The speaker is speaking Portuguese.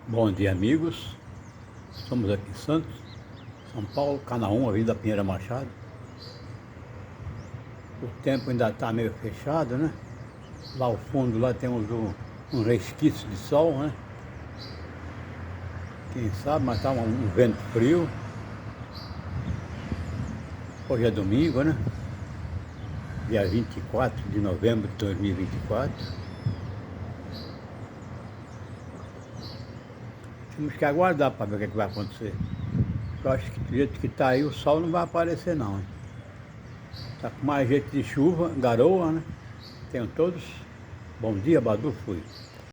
Bom dia, amigos. Estamos aqui em Santos, São Paulo, Canal 1, Avenida Pinheira Machado. O tempo ainda está meio fechado, né? Lá ao fundo, lá temos um resquício de sol, né? Quem sabe, mas está um vento frio. Hoje é domingo, né? Dia 24 de novembro de 2024. Temos que aguardar para ver o que vai acontecer. Eu acho que do jeito que está aí, o sol não vai aparecer não, hein? Tá com mais jeito de chuva, garoa, né? Tenham todos. Bom dia, Badu, fui.